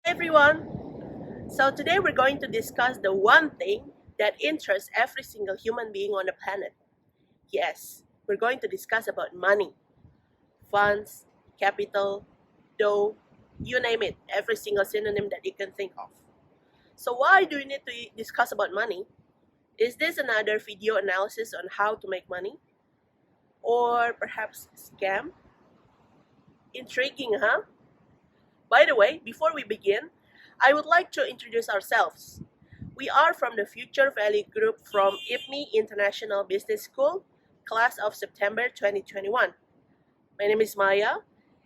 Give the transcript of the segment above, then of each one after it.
Everyone. So today we're going to discuss the one thing that interests every single human being on the planet. Yes, we're going to discuss about money, funds, capital, dough, you name it, every single synonym that you can think of. So why do we need to discuss about money? Is this another video analysis on how to make money? Or perhaps scam? Intriguing, huh? By the way, before we begin, I would like to introduce ourselves. We are from the Future Value Group from IPMI International Business School, class of September 2021. My name is Maya,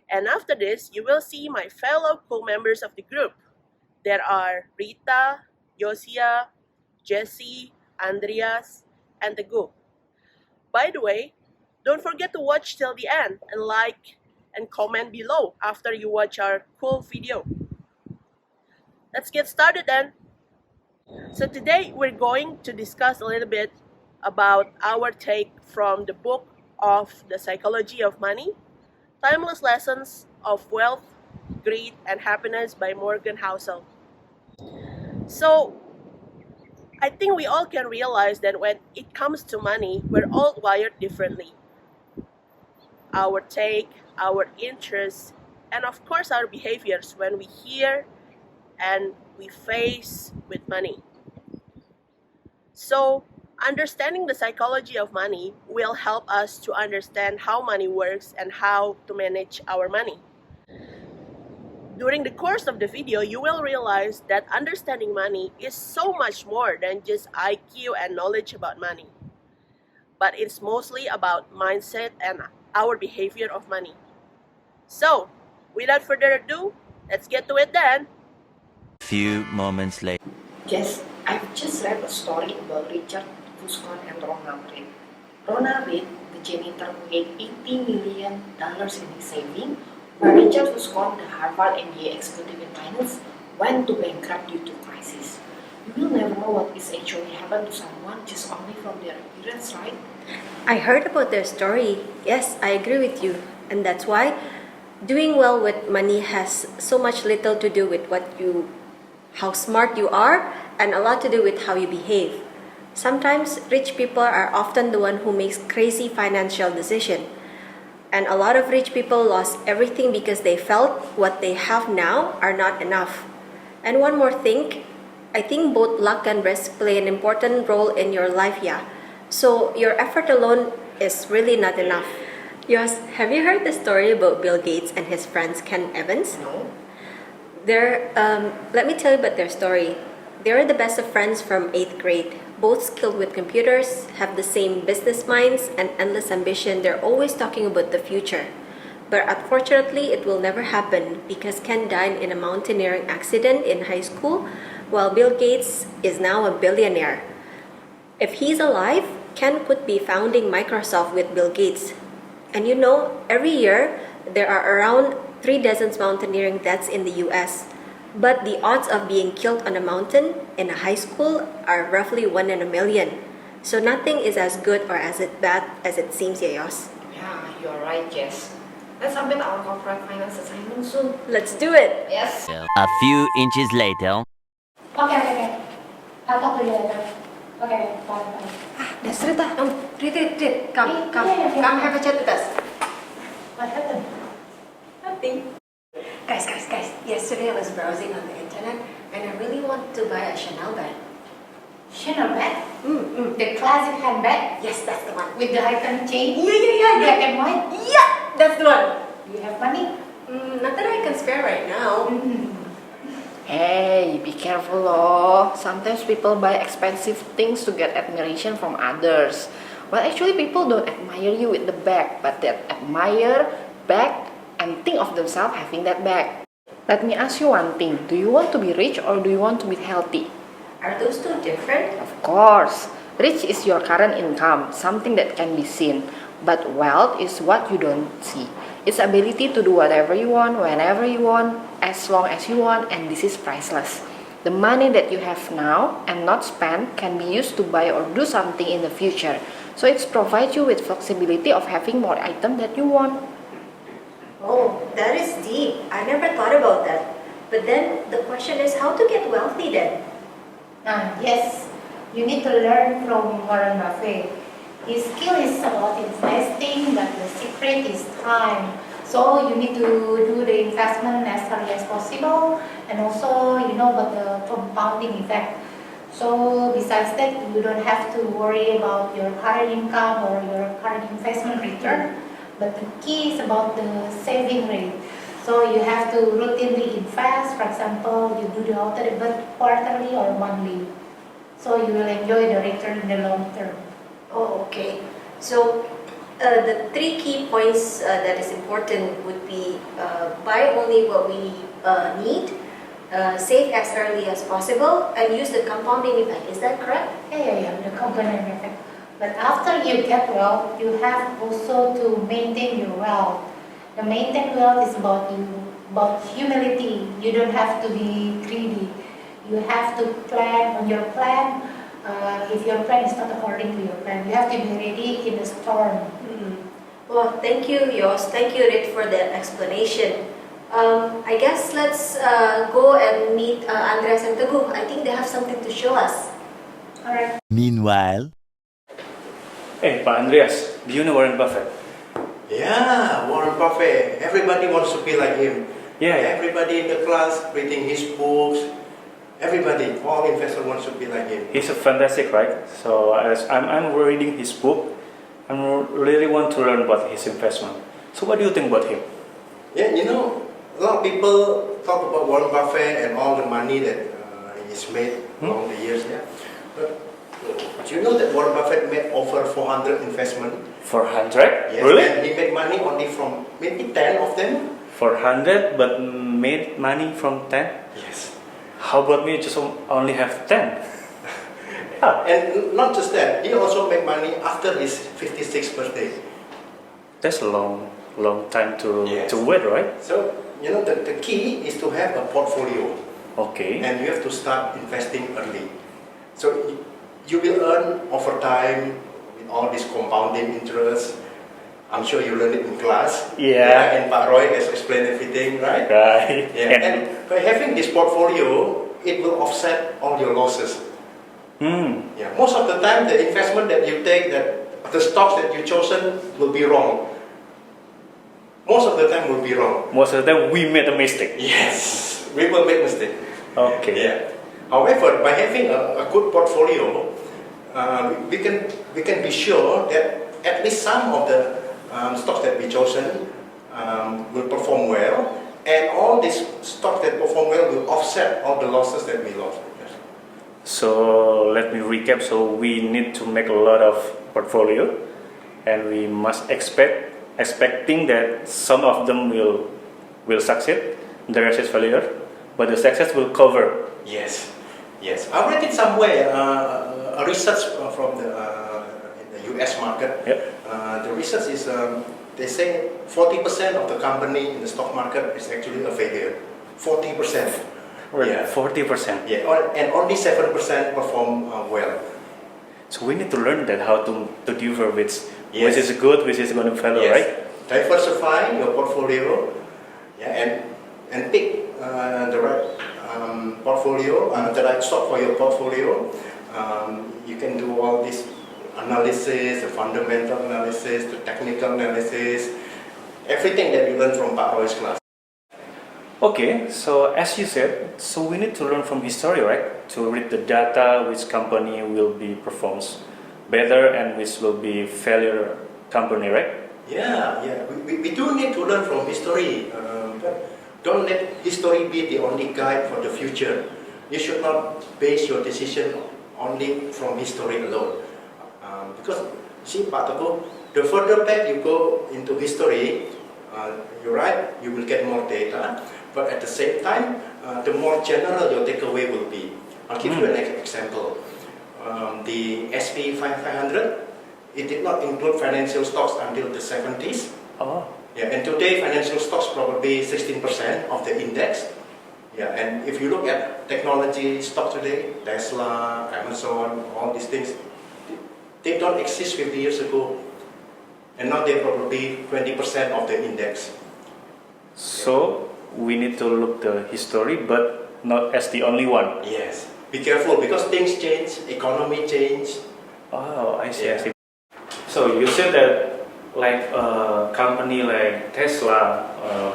and after this, you will see my fellow co-members of the group. There are Rita, Yosia, Jessi, Andrias, and Teguh. By the way, don't forget to watch till the end and like and comment below after you watch our cool video. Let's get started then. So today we're going to discuss a little bit about our take from the book of The Psychology of Money, Timeless Lessons of Wealth, Greed, and Happiness by Morgan Housel. So I think we all can realize that when it comes to money, we're all wired differently. Our take, our interests, and of course our behaviors when we hear and we face with money. So, understanding the psychology of money will help us to understand how money works and how to manage our money. During the course of the video, you will realize that understanding money is so much more than just IQ and knowledge about money. But it's mostly about mindset and our behavior of money. So, without further ado, let's get to it then. Few moments later. Yes, I've just read a story about Richard Wijaya and Ronald Reed. Ronald Reed, the janitor who made $80 million in his saving, while Richard Wijaya, the Harvard MBA executive in finance, went to bankrupt due to crisis. You will never know what is actually happened to someone just only from their appearance, right? I heard about their story. Yes, I agree with you. And that's why doing well with money has so much little to do with how smart you are, and a lot to do with how you behave. Sometimes rich people are often the one who makes crazy financial decisions. And a lot of rich people lost everything because they felt what they have now are not enough. And one more thing, I think both luck and risk play an important role in your life, yeah. So your effort alone is really not enough. Yos, have you heard the story about Bill Gates and his friends Ken Evans? No. Let me tell you about their story. They were the best of friends from 8th grade. Both skilled with computers, have the same business minds and endless ambition. They're always talking about the future. But unfortunately, it will never happen because Ken died in a mountaineering accident in high school, while Bill Gates is now a billionaire. If he's alive, Ken could be founding Microsoft with Bill Gates. And you know, every year, there are around 3 dozen mountaineering deaths in the US. But the odds of being killed on a mountain in a high school are roughly 1 in a million. So nothing is as good or as bad as it seems, Yayos. Yeah, you're right, Jess. Let's submit our corporate finance assignment soon. Let's do it! Yes. A few inches later. Okay. I'll talk to you later. Okay, bye. That's Rita. Rita, come have a chat with us. What happened? Nothing. Guys, yesterday I was browsing on the internet and I really want to buy a Chanel bag. Chanel bag? The classic handbag? Yes, that's the one. With the icon chain? Yeah. Black and white? Yeah, that's the one. You have money? Not that I can spare right now. Hey, be careful loh. Sometimes people buy expensive things to get admiration from others. Well, actually people don't admire you with the bag, but they admire bag and think of themselves having that bag. Let me ask you one thing. Do you want to be rich or do you want to be healthy? Are those two different? Of course. Rich is your current income, something that can be seen. But wealth is what you don't see. Its ability to do whatever you want, whenever you want, as long as you want, and this is priceless. The money that you have now and not spent can be used to buy or do something in the future. So it provides you with flexibility of having more items that you want. Oh, that is deep. I never thought about that. But then the question is how to get wealthy then? Yes, you need to learn from Warren Buffett. His skill is about investing, but the secret is time. So you need to do the investment as early as possible, and also you know about the compounding effect. So besides that, you don't have to worry about your current income or your current investment return. But the key is about the saving rate. So you have to routinely invest. For example, you do the auto debit quarterly or monthly. So you will enjoy the return in the long term. Oh, okay. So the three key points that is important would be buy only what we need, save as early as possible, and use the compounding effect. Is that correct? Yeah, the component effect. But after you get wealth, you have also to maintain your wealth. The maintain wealth is about humility. You don't have to be greedy. You have to plan on your plan. If your plan is not according to your plan, you have to be ready in the storm. Well, thank you, Yos. Thank you, Rit, for that explanation. I guess let's go and meet Andrias and Teguh. I think they have something to show us. Alright. Meanwhile, Hey, Pak Andrias, do you know Warren Buffett? Yeah, Warren Buffett. Everybody wants to be like him. Yeah. Everybody in the class reading his books. Everybody, all investors wants to be like him. He's a fantastic, right? So as I'm reading his book, I really want to learn about his investment. So what do you think about him? Yeah, you know, a lot of people talk about Warren Buffett and all the money that he's made along the years. Yeah, but do you know that Warren Buffett made over 400 investment? 400? Yes, Really? And he made money only from maybe 10 of them. 400, but made money from 10? Yes. How about me just only have 10? And not just that, he also made money after his 56th birthday. That's a long time to wait, right? So, you know, the key is to have a portfolio. Okay. And you have to start investing early. So you will earn over time with all this compounding interest. I'm sure you learned it in class. Yeah. And Pak Roy has explained everything, right? Right. Yeah. And by having this portfolio, it will offset all your losses. Yeah. Most of the time, the investment that you take, that the stocks that you've chosen will be wrong. Most of the time will be wrong. Most of the time we made a mistake. Yes, we will make mistake. Okay. Yeah. However, by having a good portfolio, we can be sure that at least some of the stocks that we chosen will perform well, and all these stocks that perform well will offset all the losses that we lost. Yes. So let me recap. So we need to make a lot of portfolio, and we must expecting that some of them will succeed, the rest is failure, but the success will cover. Yes. I read it somewhere. A research from the U.S. market. Yep. The research is they say 40% of the company in the stock market is actually a failure. 40%. Yeah. 40%. Yeah, and only 7% perform well. So we need to learn that how to differ which Yes. is good, which is going to fail, Yes. right? Diversify your portfolio, and pick the right portfolio, the right stock for your portfolio. You can do all this analysis, the fundamental analysis, the technical analysis, everything that you learn from Pak Roy's class. Okay, so as you said, so we need to learn from history, right? To read the data, which company will be performs better and which will be failure company, right? Yeah. We do need to learn from history. But don't let history be the only guide for the future. You should not base your decision only from history alone. Because, see, Pak Teguh, the further back you go into history, you're right, you will get more data, but at the same time, the more general your takeaway will be. I'll give you an example. The SP 500, it did not include financial stocks until the 70s. Oh. Yeah, and today today financial stocks probably 16% of the index. Yeah, and if you look at technology stocks today, Tesla, Amazon, all these things, they don't exist 50 years ago. And now they're probably 20% of the index. So we need to look the history, but not as the only one. Yes. Be careful because things change, economy change. Oh, I see. Yeah. I see. So you said that like a company like Tesla,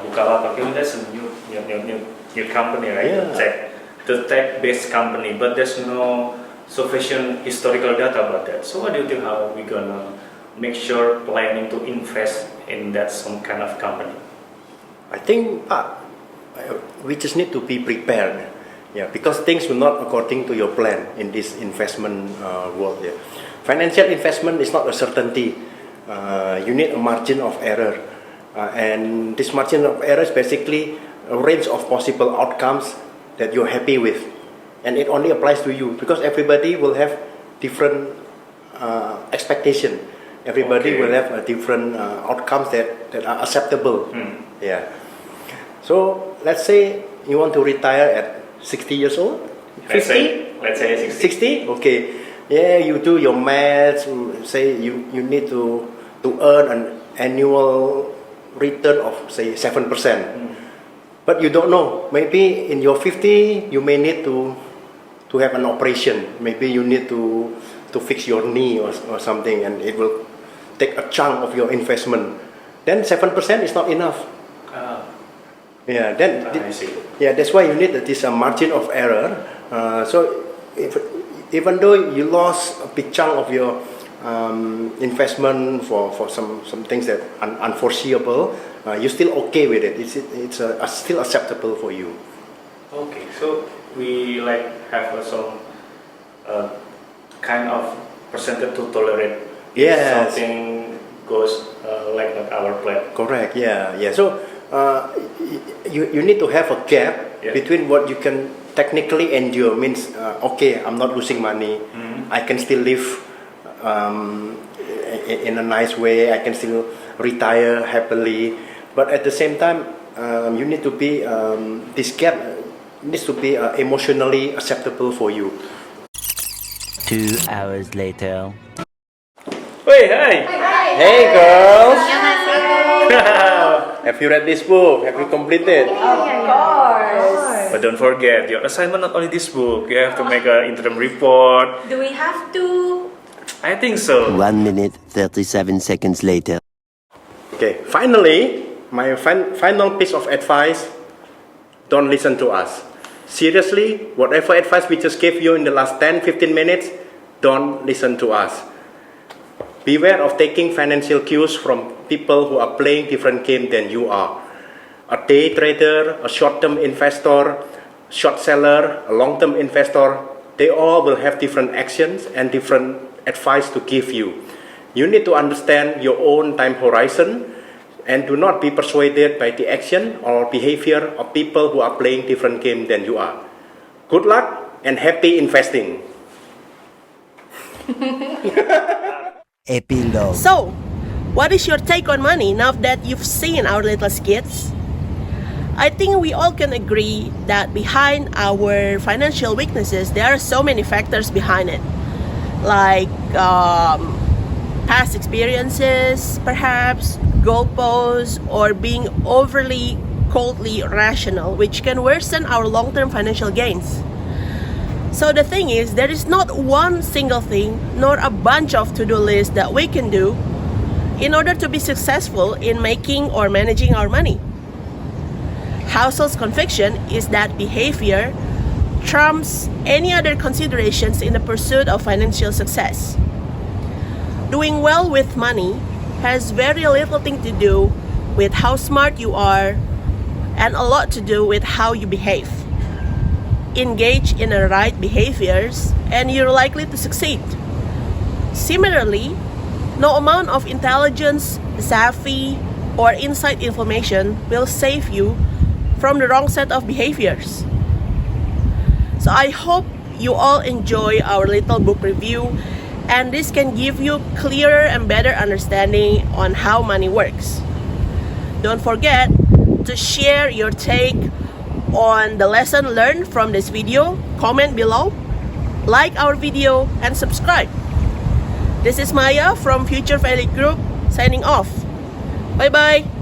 Bukalapak, that's a new company, right? Yeah. The tech-based company, but there's no sufficient historical data about that. So what do you think? How are we gonna make sure planning to invest in that some kind of company? I think we just need to be prepared. Yeah, because things will not according to your plan in this investment world. Yeah. Financial investment is not a certainty. You need a margin of error, and this margin of error is basically a range of possible outcomes that you're happy with, and it only applies to you because everybody will have different expectation. Everybody will have different outcomes that are acceptable. Yeah. So let's say you want to retire at 60 years old. 50? Let's say 60. 60? Okay. Yeah, you do your maths. Say you need to earn an annual return of say 7%. But you don't know. Maybe in your 50 you may need to have an operation. Maybe you need to fix your knee or something, and it will take a chunk of your investment. Then 7% is not enough. Yeah, then I see. Yeah, that's why you need this margin of error. So even though you lost a big chunk of your investment for some things that unforeseeable, you're still okay with it. It's still acceptable for you. Okay, so we like have some kind of percentage to tolerate if Yes. something goes like not our plan. Correct. Yeah. So you need to have a gap between what you can technically endure. Means okay, I'm not losing money. I can still live in a nice way. I can still retire happily. But at the same time, you need to be this gap needs to be emotionally acceptable for you. 2 hours later. Hey, hi! Hey girls! Have you read this book? Have you completed? But don't forget, your assignment not only this book, you have to make an interim report. Do we have to? I think so. 1 minute, 37 seconds later. Okay, finally, my final piece of advice, don't listen to us. Seriously, whatever advice we just gave you in the last 10-15 minutes, don't listen to us. Beware of taking financial cues from people who are playing different game than you are. A day trader, a short-term investor, short seller, a long-term investor, they all will have different actions and different advice to give you. You need to understand your own time horizon and do not be persuaded by the action or behavior of people who are playing different game than you are. Good luck and happy investing. Epilogue. So, what is your take on money now that you've seen our little skits? I think we all can agree that behind our financial weaknesses, there are so many factors behind it. Like past experiences, perhaps, goalposts, or being overly coldly rational, which can worsen our long-term financial gains. So the thing is, there is not one single thing, nor a bunch of to-do lists that we can do in order to be successful in making or managing our money. Housel's conviction is that behavior trumps any other considerations in the pursuit of financial success. Doing well with money has very little thing to do with how smart you are and a lot to do with how you behave. Engage in the right behaviors and you're likely to succeed. Similarly, no amount of intelligence, savvy, or inside information will save you from the wrong set of behaviors. So I hope you all enjoy our little book review, and this can give you clearer and better understanding on how money works. Don't forget to share your take on the lesson learned from this video. Comment below, like our video, and subscribe. This is Maya from Future Value Group signing off. Bye bye.